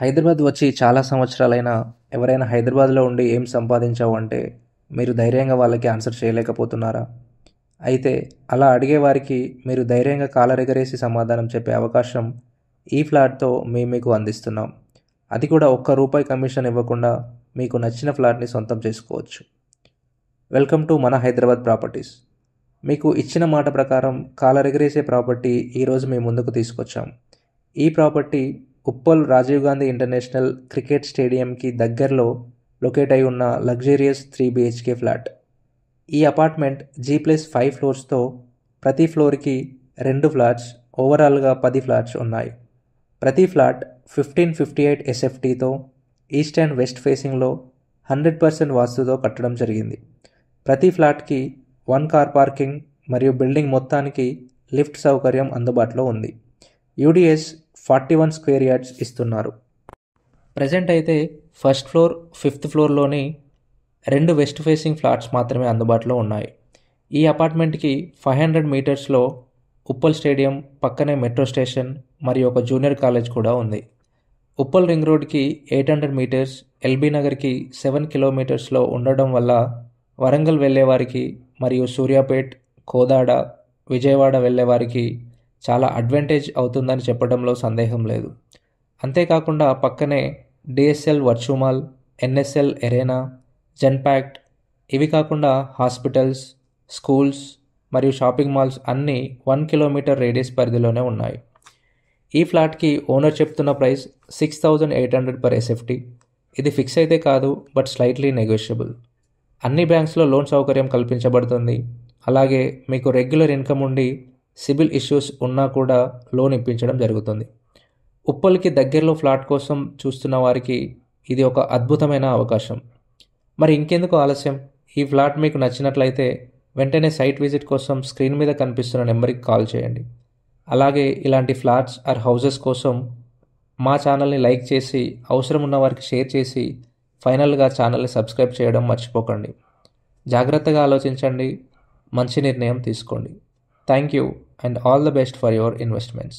హైదరాబాద్ వచ్చి చాలా సంవత్సరాలైనా ఎవరైనా హైదరాబాద్లో ఉండి ఏం సంపాదించావు అంటే మీరు ధైర్యంగా వాళ్ళకి ఆన్సర్ చేయలేకపోతున్నారా? అయితే అలా అడిగే వారికి మీరు ధైర్యంగా కాలరెగరేసి సమాధానం చెప్పే అవకాశం ఈ ఫ్లాట్‌తో మీకు అందిస్తున్నాం. అది కూడా ఒక్క రూపాయి కమిషన్ ఇవ్వకుండా మీకు నచ్చిన ఫ్లాట్‌ని సొంతం చేసుకోవచ్చు. వెల్కమ్ టు మన హైదరాబాద్ ప్రాపర్టీస్. మీకు ఇచ్చిన మాట ప్రకారం కాలరెగరేసే ప్రాపర్టీ ఈరోజు మీ ముందుకు తీసుకొచ్చాం. ఈ property Uppal Rajiv Gandhi international cricket స్టేడియంకి దగ్గరలో లొకేట్ అయి ఉన్న లగ్జరియస్ 3 BHK ఫ్లాట్. ఈ అపార్ట్మెంట్ G+5 ఫ్లోర్స్తో ప్రతి ఫ్లోర్కి 2 ఫ్లాట్స్, ఓవరాల్గా 10 ఫ్లాట్స్ ఉన్నాయి. ప్రతి ఫ్లాట్ 1558 SFTతో ఈస్ట్ అండ్ వెస్ట్ ఫేసింగ్లో 100% వాస్తుతో కట్టడం జరిగింది. ప్రతి ఫ్లాట్కి 1 కార్ పార్కింగ్ మరియు బిల్డింగ్ మొత్తానికి లిఫ్ట్ సౌకర్యం అందుబాటులో ఉంది. UDS 41 స్క్వేర్ యార్డ్స్ ఇస్తున్నారు. ప్రజెంట్ అయితే ఫస్ట్ ఫ్లోర్, 5th ఫ్లోర్లోని 2 వెస్ట్ ఫేసింగ్ ఫ్లాట్స్ మాత్రమే అందుబాటులో ఉన్నాయి. ఈ అపార్ట్మెంట్కి 500 మీటర్స్లో ఉప్పల్ స్టేడియం, పక్కనే మెట్రో స్టేషన్ మరియు ఒక జూనియర్ కాలేజ్ కూడా ఉంది. ఉప్పల్ రింగ్ రోడ్కి 800 మీటర్స్, ఎల్బీ నగర్కి 7 కిలోమీటర్స్లో ఉండడం వల్ల వరంగల్ వెళ్ళేవారికి మరియు సూర్యాపేట్, కోదాడ, విజయవాడ వెళ్ళేవారికి చాలా అడ్వాంటేజ్ అవుతుందని చెప్పడంలో సందేహం లేదు. అంతేకాకుండా పక్కనే DSL వర్చుమాల్, NSL ఎరేనా, జెన్పాక్ట్, ఇవి కాకుండా హాస్పిటల్స్, స్కూల్స్ మరియు షాపింగ్ మాల్స్ అన్నీ 1 కిలోమీటర్ రేడియస్ పరిధిలోనే ఉన్నాయి. ఈ ఫ్లాట్కి ఓనర్ చెప్తున్న ప్రైస్ 6800 per SFT. ఇది ఫిక్స్ అయితే కాదు, బట్ స్లైట్లీ నెగోషియబుల్. అన్ని బ్యాంక్స్లో లోన్ సౌకర్యం కల్పించబడుతుంది. అలాగే మీకు రెగ్యులర్ ఇన్కమ్ ఉండి సిబిల్ ఇష్యూస్ ఉన్నా కూడా లోన్ ఇప్పించడం జరుగుతుంది. ఉప్పల్కి దగ్గరలో ఫ్లాట్ కోసం చూస్తున్న వారికి ఇది ఒక అద్భుతమైన అవకాశం. మరి ఇంకెందుకు ఆలస్యం? ఈ ఫ్లాట్ మీకు నచ్చినట్లయితే వెంటనే సైట్ విజిట్ కోసం స్క్రీన్ మీద కనిపిస్తున్న నెంబర్కి కాల్ చేయండి. అలాగే ఇలాంటి ఫ్లాట్స్ ఆర్ హౌసెస్ కోసం మా ఛానల్ని లైక్ చేసి, అవసరం ఉన్న వారికి షేర్ చేసి, ఫైనల్గా ఛానల్ని సబ్స్క్రైబ్ చేయడం మర్చిపోకండి. జాగ్రత్తగా ఆలోచించండి, మంచి నిర్ణయం తీసుకోండి. Thank you and all the best for your investments.